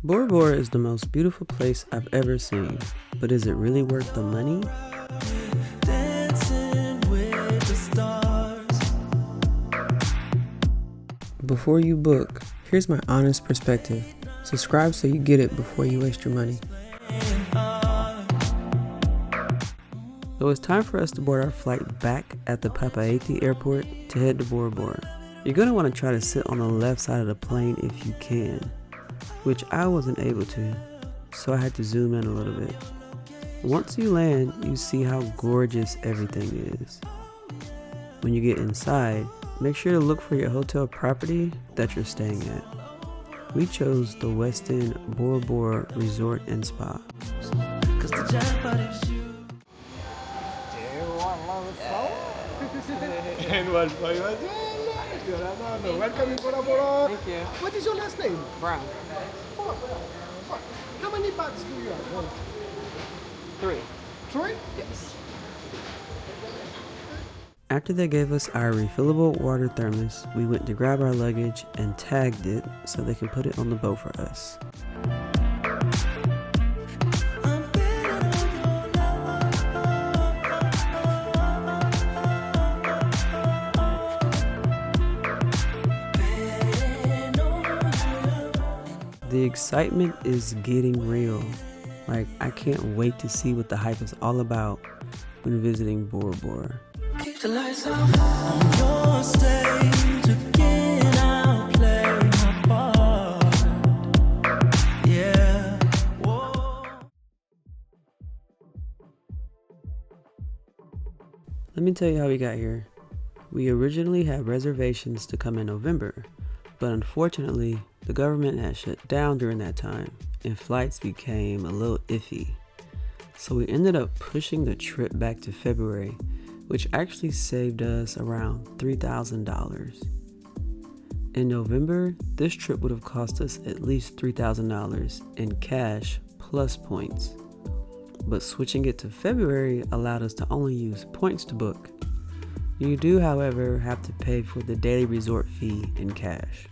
Bora Bora is the most beautiful place I've ever seen, but is it really worth the money? Before you book, here's my honest perspective. Subscribe so you get it before you waste your money. So it's time for us to board our flight back at the Tahiti airport to head to Bora Bora. You're going to want to try to sit on the left side of the plane if you can, which I wasn't able to, so I had to zoom in a little bit. Once you land, you see how gorgeous everything is. When you get inside, make sure to look for your hotel property that you're staying at. We chose the Westin Bora Bora Resort and Spa. Welcome in Bora Bora. Thank you. What is your last name? Brown. How many bags do you have? 1, 3. 3? Yes. After they gave us our refillable water thermos, we went to grab our luggage and tagged it so they could put it on the boat for us. The excitement is getting real. Like, I can't wait to see what the hype is all about when visiting Bora Bora. Keep the lights off on your stage again. I'll play my part. Yeah. Whoa. Let me tell you how we got here. We originally had reservations to come in November, but unfortunately, the government had shut down during that time and flights became a little iffy. So we ended up pushing the trip back to February, which actually saved us around $3,000. In November, this trip would have cost us at least $3,000 in cash plus points. But switching it to February allowed us to only use points to book. You do, however, have to pay for the daily resort fee in cash.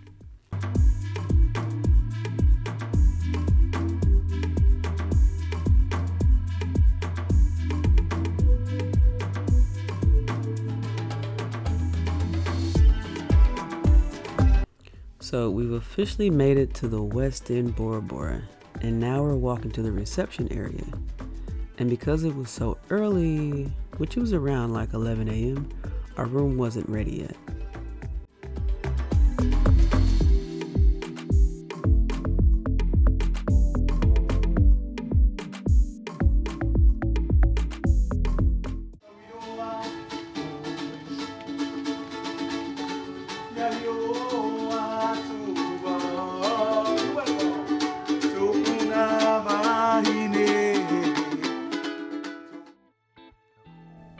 So we've officially made it to the Westin Bora Bora, and now we're walking to the reception area. And because it was so early, which was around like 11 a.m., our room wasn't ready yet.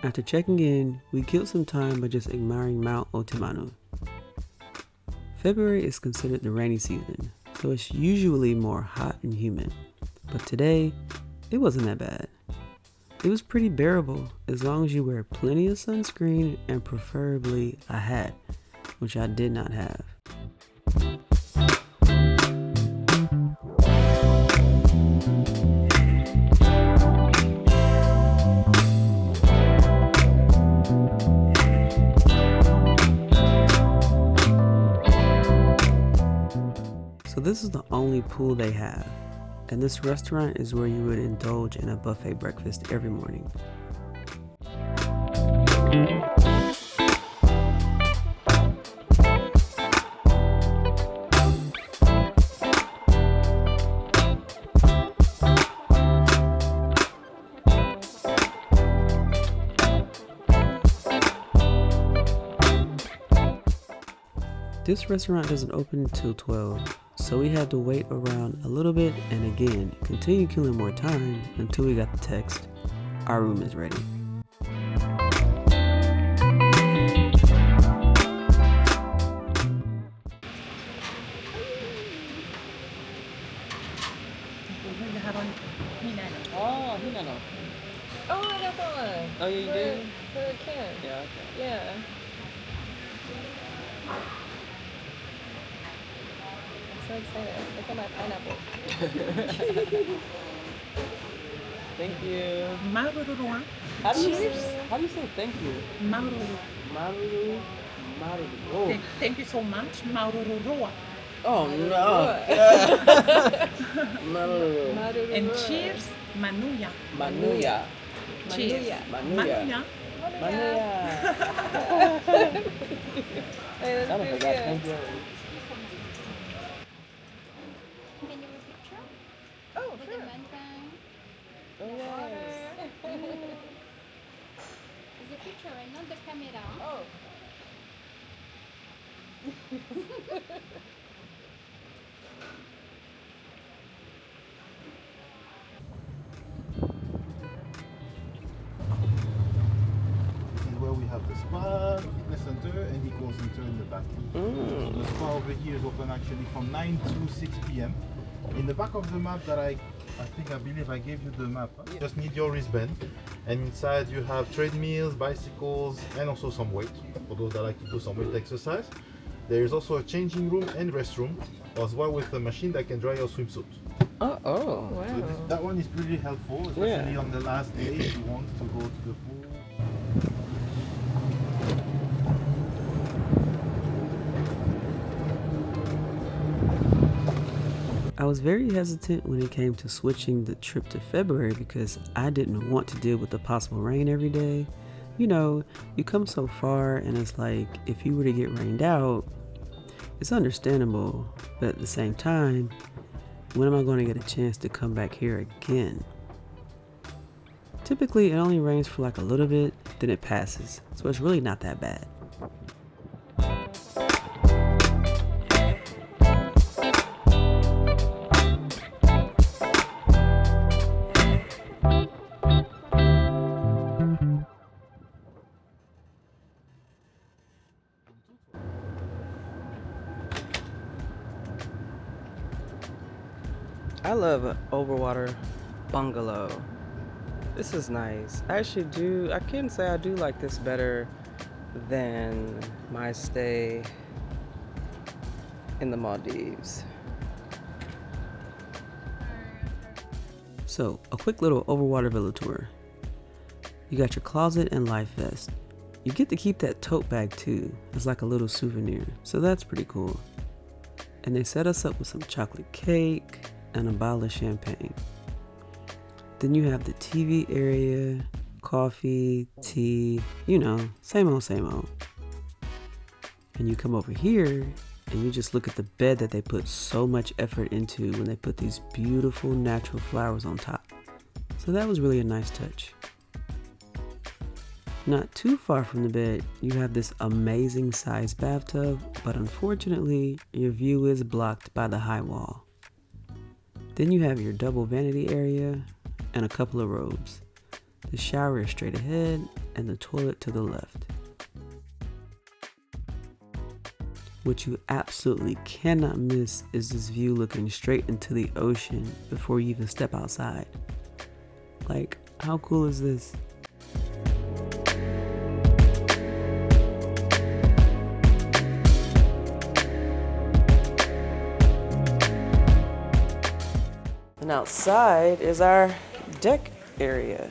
After checking in, we killed some time by just admiring Mount Otemanu. February is considered the rainy season, so it's usually more hot and humid. But today, it wasn't that bad. It was pretty bearable as long as you wear plenty of sunscreen and preferably a hat, which I did not have. So this is the only pool they have, and this restaurant is where you would indulge in a buffet breakfast every morning. This restaurant doesn't open until 12, so we had to wait around a little bit and again continue killing more time until we got the text, "Our room is ready." Oh, I got that one. Oh, you do? The can. Yeah, okay. Yeah. so excited. Look at my pineapple. Thank you. Marurua. How do you say thank you? Maruru. Maru. Oh, Thank you so much. Marurua. oh no. Maru. And cheers, Manuya. Manuya. Cheers. Manuya. Manuya. Manuya. Hey, that's I pretty forgot. good. Thank you. Can you take picture Oh, with sure. the mountain? Oh yes. It's the picture, right? Not the camera. Oh. This is where we have the spa, fitness center, and eco center in the back. So the spa over here is open actually from 9 to 6 p.m. In the back of the map that I believe I gave you the map. You just need your wristband, and inside you have treadmills, bicycles, and also some weight for those that like to do some weight exercise. There is also a changing room and restroom, as well with a machine that can dry your swimsuit. Oh. Wow. So that one is pretty helpful, especially on the last day if you want to go to the pool. I was very hesitant when it came to switching the trip to February because I didn't want to deal with the possible rain every day. You know, you come so far and it's like if you were to get rained out, it's understandable, but at the same time, when am I going to get a chance to come back here again? Typically, it only rains for like a little bit, then it passes, so it's really not that bad. I love Overwater Bungalow. This is nice. I can say I do like this better than my stay in the Maldives. So, a quick little Overwater Villa tour. You got your closet and life vest. You get to keep that tote bag too. It's like a little souvenir, so that's pretty cool. And they set us up with some chocolate cake and a bottle of champagne. Then you have the TV area, coffee, tea, you know, same old, same old. And you come over here and you just look at the bed that they put so much effort into when they put these beautiful natural flowers on top. So that was really a nice touch. Not too far from the bed, you have this amazing sized bathtub, but unfortunately, your view is blocked by the high wall. Then you have your double vanity area and a couple of robes. The shower is straight ahead and the toilet to the left. What you absolutely cannot miss is this view looking straight into the ocean before you even step outside. Like, how cool is this? And outside is our deck area.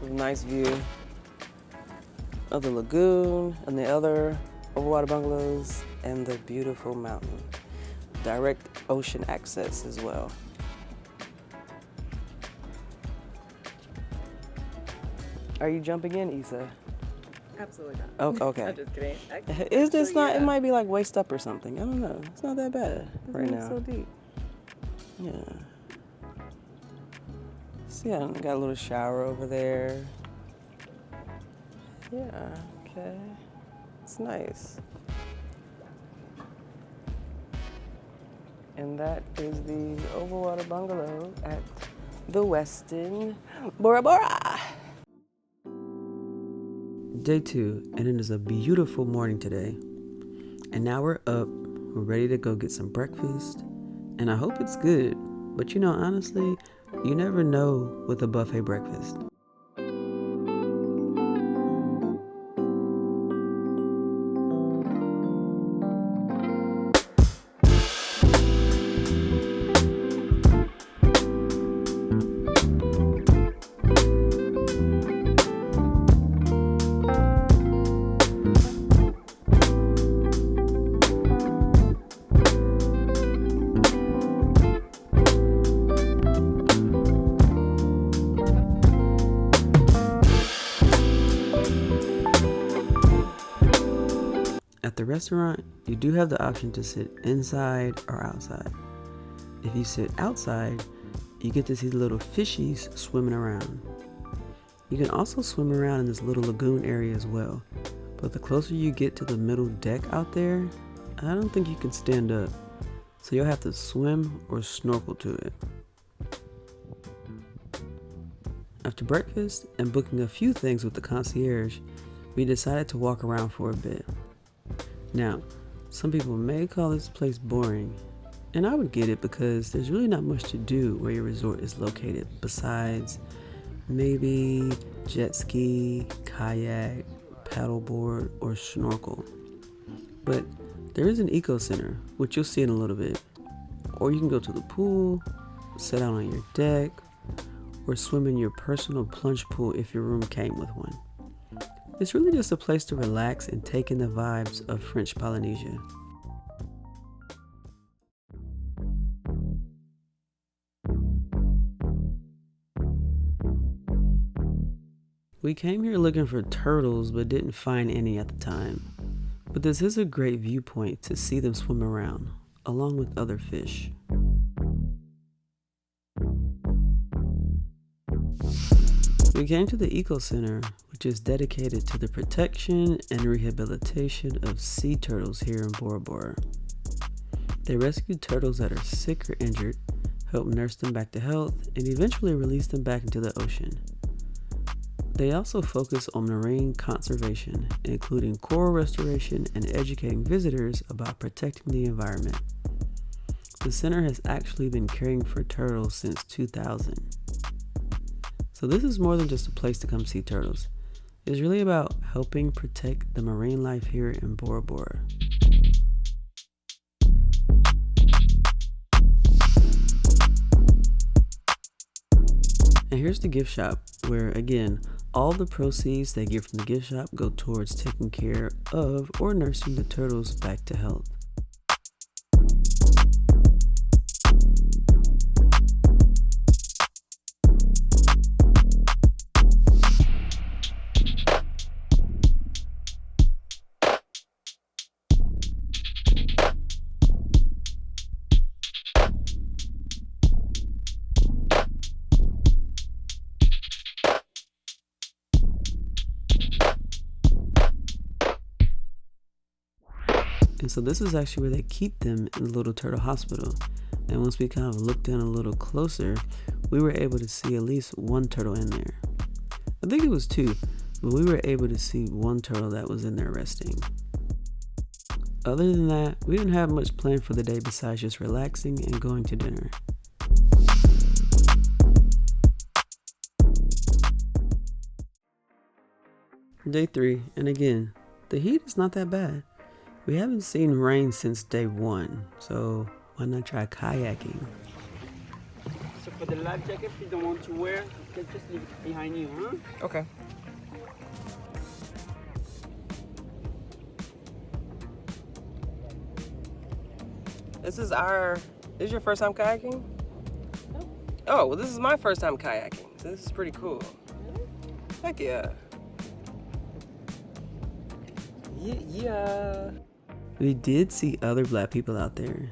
Nice view of the lagoon and the other Overwater bungalows and the beautiful mountain. Direct ocean access as well. Are you jumping in, Issa? Absolutely not. Oh, okay. I'm just kidding. It's just not, yeah. it might be like waist up or something. I don't know. It's not that bad right now. So deep. Yeah. See, I got a little shower over there. Yeah, okay. It's nice. And that is the Overwater Bungalow at the Westin Bora Bora. Day 2, and it is a beautiful morning today. And now we're up, we're ready to go get some breakfast. And I hope it's good, but you know, honestly, you never know with a buffet breakfast. At the restaurant, you do have the option to sit inside or outside. If you sit outside, you get to see the little fishies swimming around. You can also swim around in this little lagoon area as well, but the closer you get to the middle deck out there, I don't think you can stand up, so you'll have to swim or snorkel to it. After breakfast and booking a few things with the concierge, we decided to walk around for a bit. Now, some people may call this place boring, and I would get it because there's really not much to do where your resort is located besides maybe jet ski, kayak, paddleboard, or snorkel. But there is an eco center, which you'll see in a little bit. Or you can go to the pool, sit out on your deck, or swim in your personal plunge pool if your room came with one. It's really just a place to relax and take in the vibes of French Polynesia. We came here looking for turtles but didn't find any at the time. But this is a great viewpoint to see them swim around, along with other fish. We came to the Eco Center, which is dedicated to the protection and rehabilitation of sea turtles here in Bora Bora. They rescue turtles that are sick or injured, help nurse them back to health, and eventually release them back into the ocean. They also focus on marine conservation, including coral restoration and educating visitors about protecting the environment. The center has actually been caring for turtles since 2000. So this is more than just a place to come see turtles. It's really about helping protect the marine life here in Bora Bora. And here's the gift shop, where again, all the proceeds they get from the gift shop go towards taking care of or nursing the turtles back to health. And so this is actually where they keep them in the Little Turtle Hospital. And once we kind of looked in a little closer, we were able to see at least one turtle in there. I think it was two, but we were able to see one turtle that was in there resting. Other than that, we didn't have much planned for the day besides just relaxing and going to dinner. Day 3, and again, the heat is not that bad. We haven't seen rain since day 1, so why not try kayaking? So for the life jacket, if you don't want to wear, you can just leave it behind you, huh? Okay. This is your first time kayaking? No. Oh, well, this is my first time kayaking, so this is pretty cool. Really? Heck yeah. Yeah. We did see other black people out there.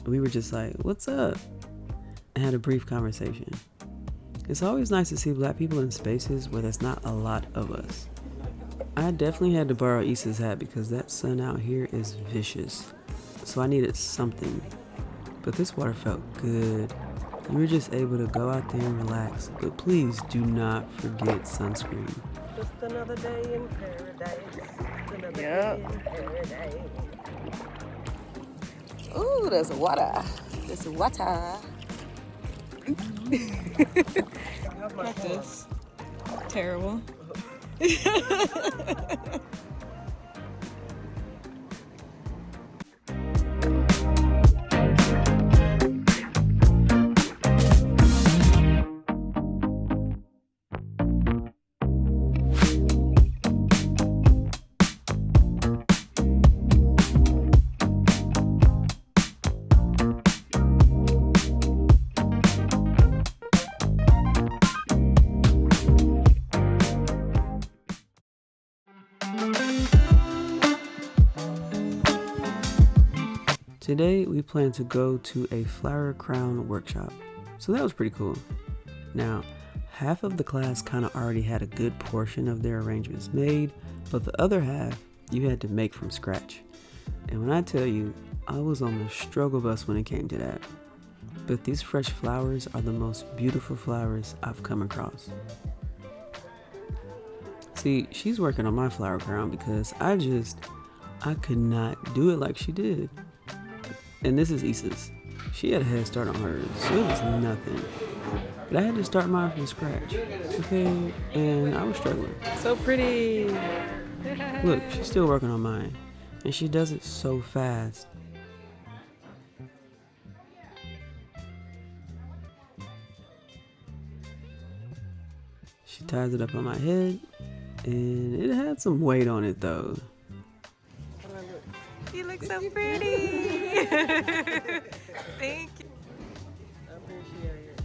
We were just like, what's up? And had a brief conversation. It's always nice to see black people in spaces where there's not a lot of us. I definitely had to borrow Issa's hat because that sun out here is vicious. So I needed something. But this water felt good. You were just able to go out there and relax. But please do not forget sunscreen. Just another day in paradise. Another Yep. day in paradise. Ooh, there's water. There's water. Practice. Terrible. Today we plan to go to a flower crown workshop, so that was pretty cool. Now, half of the class kind of already had a good portion of their arrangements made, but the other half you had to make from scratch. And when I tell you, I was on the struggle bus when it came to that. But these fresh flowers are the most beautiful flowers I've come across. See, she's working on my flower crown because I could not do it like she did. And this is Issa's. She had a head start on hers, so it was nothing. But I had to start mine from scratch, okay? And I was struggling. So pretty. Look, she's still working on mine, and she does it so fast. She ties it up on my head, and it had some weight on it though. You look so pretty. Thank you. I appreciate it.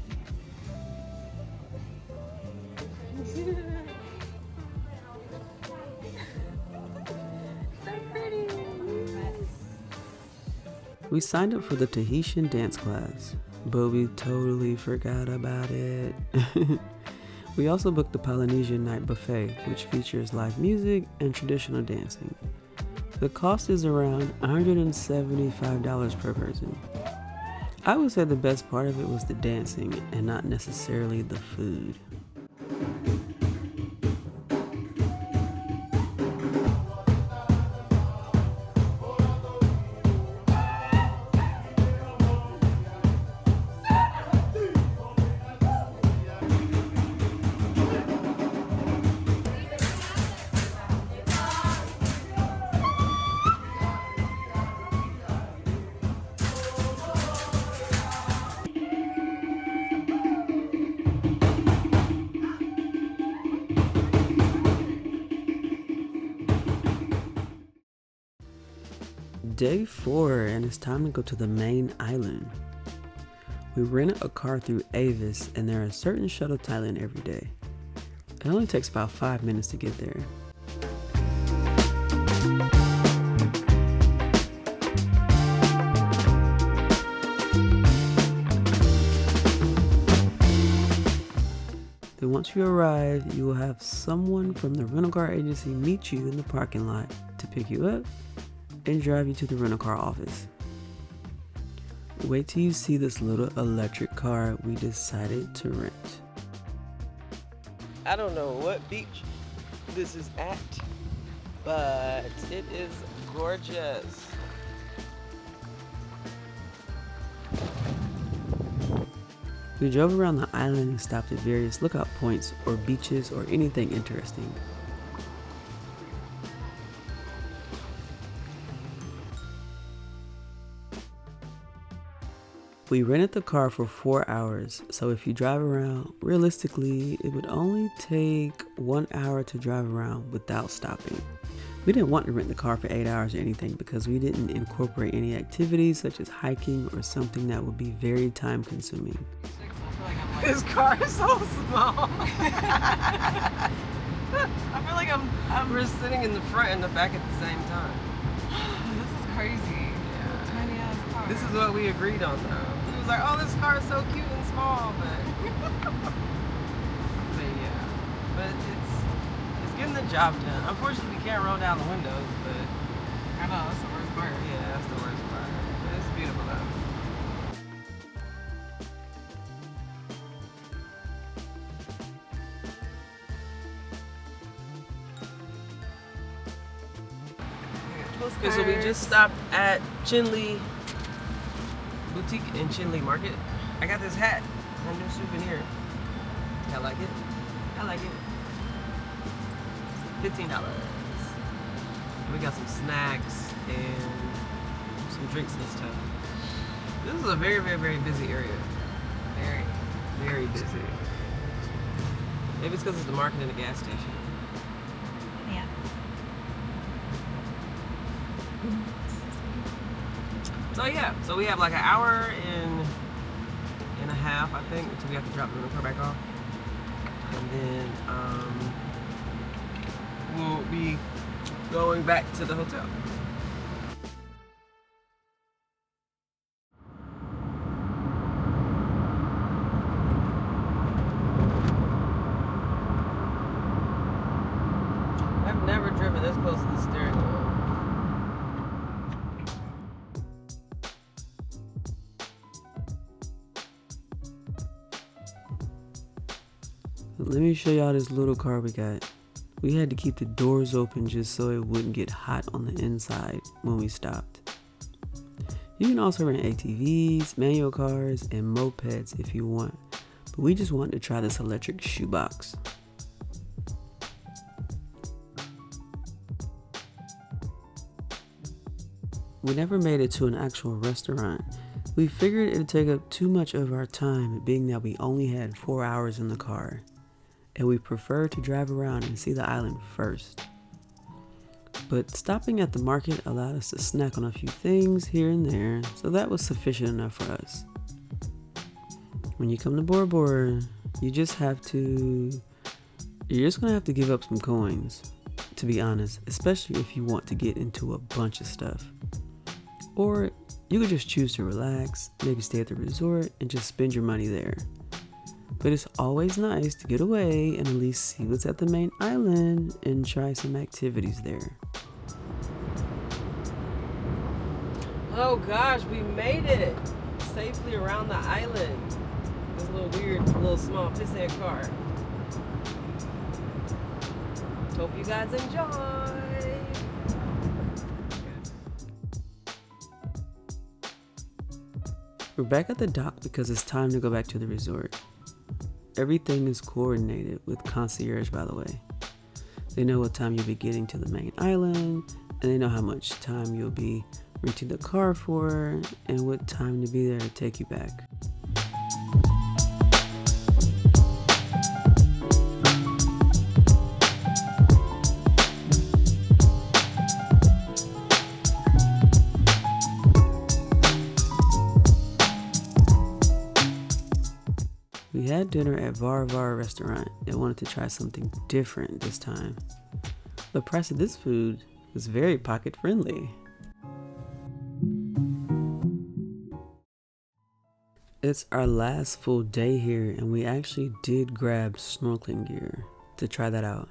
So pretty. We signed up for the Tahitian dance class, but we totally forgot about it. We also booked the Polynesian night buffet, which features live music and traditional dancing. The cost is around $175 per person. I would say the best part of it was the dancing and not necessarily the food. Day 4, and it's time to go to the main island. We rented a car through Avis, and there are certain shuttle to Thailand every day. It only takes about 5 minutes to get there. Then once you arrive, you will have someone from the rental car agency meet you in the parking lot to pick you up and drive you to the rental car office. Wait till you see this little electric car we decided to rent. I don't know what beach this is at, but it is gorgeous. We drove around the island and stopped at various lookout points or beaches or anything interesting. We rented the car for 4 hours, so if you drive around, realistically, it would only take 1 hour to drive around without stopping. We didn't want to rent the car for 8 hours or anything because we didn't incorporate any activities such as hiking or something that would be very time consuming. This car is so small. I feel like we're sitting in the front and the back at the same time. This is crazy. Yeah. Tiny ass car. This is what we agreed on though. It was like, oh, this car is so cute and small, but it's getting the job done. Unfortunately, we can't roll down the windows, but I know, that's the worst part. yeah, that's the worst part. But it's beautiful though. Okay, so we just stopped at Chinle Boutique in Chinle Market. I got this hat, my new souvenir. I like it. I like it. $15. We got some snacks and some drinks and stuff. This is a very, very, very busy area. Very, very busy. Maybe it's because it's the market and the gas station. Yeah. So yeah, so we have like an hour and a half, I think, until we have to drop the rental car back off. And then we'll be going back to the hotel. Let me show y'all this little car we got. We had to keep the doors open just so it wouldn't get hot on the inside when we stopped. You can also rent ATVs, manual cars, and mopeds if you want, but we just wanted to try this electric shoebox. We never made it to an actual restaurant. We figured it would take up too much of our time, being that we only had 4 hours in the car, and we preferred to drive around and see the island first. But stopping at the market allowed us to snack on a few things here and there, so that was sufficient enough for us. When you come to Bora Bora, you're just gonna have to give up some coins, to be honest, especially if you want to get into a bunch of stuff. Or you could just choose to relax, maybe stay at the resort and just spend your money there. But it's always nice to get away and at least see what's at the main island and try some activities there. Oh gosh, we made it safely around the island. This little weird, little small pissant car. Hope you guys enjoy. We're back at the dock because it's time to go back to the resort. Everything is coordinated with concierge, by the way. They know what time you'll be getting to the main island, and they know how much time you'll be renting the car for, and what time to be there to take you back. We had dinner at Overwater restaurant and wanted to try something different this time. The price of this food was very pocket friendly. It's our last full day here, and we actually did grab snorkeling gear to try that out.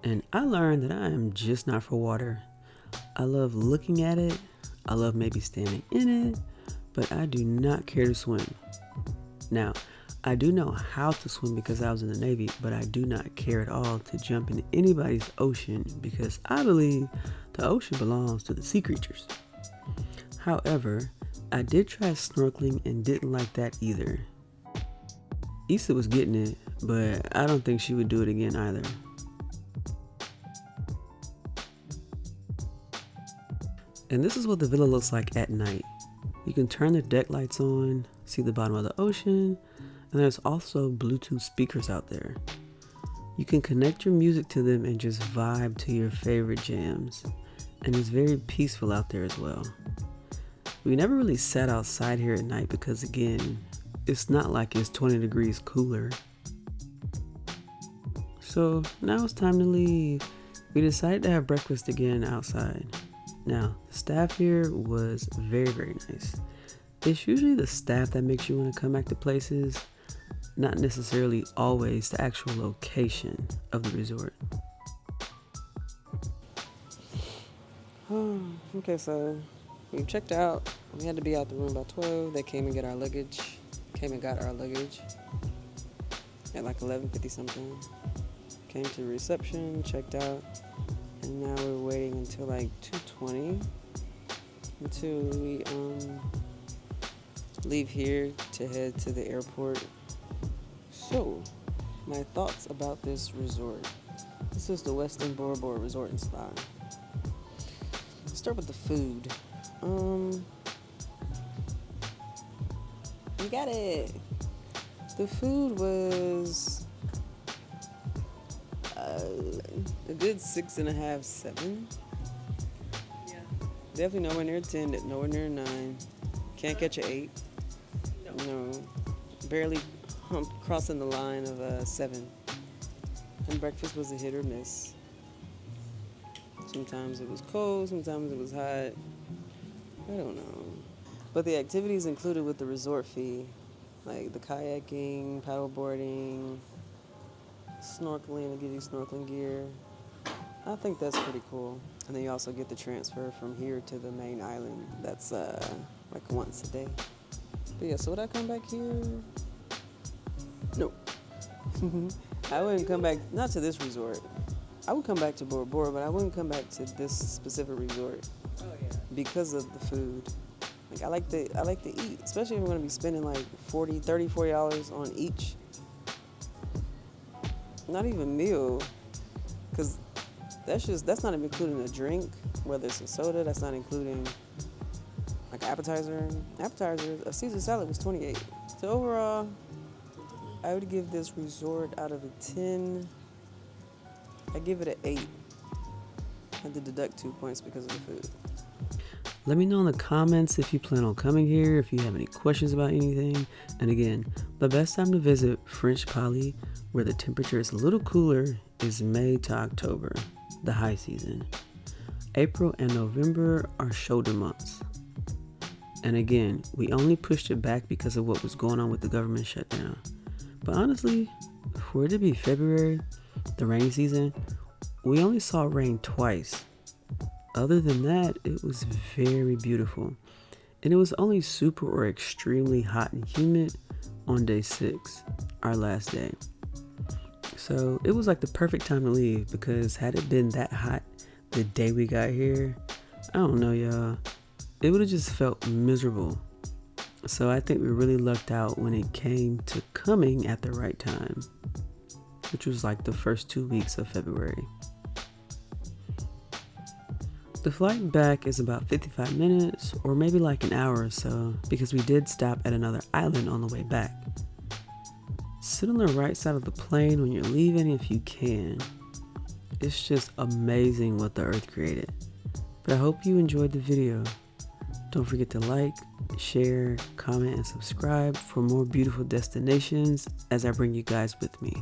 And I learned that I am just not for water. I love looking at it, I love maybe standing in it, but I do not care to swim. Now, I do know how to swim because I was in the Navy, but I do not care at all to jump in anybody's ocean because I believe the ocean belongs to the sea creatures. However, I did try snorkeling and didn't like that either. Issa was getting it, but I don't think she would do it again either. And this is what the villa looks like at night. You can turn the deck lights on, see the bottom of the ocean, and there's also Bluetooth speakers out there. You can connect your music to them and just vibe to your favorite jams. And it's very peaceful out there as well. We never really sat outside here at night because again, it's not like it's 20 degrees cooler. So now it's time to leave. We decided to have breakfast again outside. Now, the staff here was very, very nice. It's usually the staff that makes you want to come back to places, not necessarily always the actual location of the resort. Okay, so we checked out. We had to be out the room by 12. They came and got our luggage at like 11:50 something. Came to reception, checked out, and now we're waiting until like 2:20 until we leave here to head to the airport. So, my thoughts about this resort. This is the Westin Bora Bora Resort and Spa. Let's start with the food. You got it. The food was a good 6.5, 7. Yeah. Definitely nowhere near 10, nowhere near 9. Can't catch an 8. No. Barely crossing the line of 7. And breakfast was a hit or miss. Sometimes it was cold, sometimes it was hot. I don't know. But the activities included with the resort fee, like the kayaking, paddleboarding, snorkeling, they give you snorkeling gear. I think that's pretty cool. And then you also get the transfer from here to the main island. That's like once a day. But yeah, so would I come back here? No. I wouldn't come back, not to this resort. I would come back to Bora Bora, but I wouldn't come back to this specific resort because of the food. Like I like to eat, especially if I'm gonna be spending like $40 on each. Not even meal, because that's not even including a drink, whether it's a soda. That's not including like appetizer. A Caesar salad was $28. So overall, I would give this resort out of a 10. I give it an 8. I had to deduct 2 points because of the food. Let me know in the comments if you plan on coming here, if you have any questions about anything. And again, the best time to visit French Poly, where the temperature is a little cooler, is May to October, the high season. April and November are shoulder months. And again, we only pushed it back because of what was going on with the government shutdown. But honestly, for it to be February, the rainy season, we only saw rain twice. Other than that, it was very beautiful. And it was only super or extremely hot and humid on day 6, our last day. So it was like the perfect time to leave, because had it been that hot the day we got here, I don't know, y'all, it would have just felt miserable. So I think we really lucked out when it came to coming at the right time, which was like the first 2 weeks of February. The flight back is about 55 minutes or maybe like an hour or so, because we did stop at another island on the way back. Sit on the right side of the plane when you're leaving if you can. It's just amazing what the earth created. But I hope you enjoyed the video. Don't forget to like, share, comment, and subscribe for more beautiful destinations as I bring you guys with me.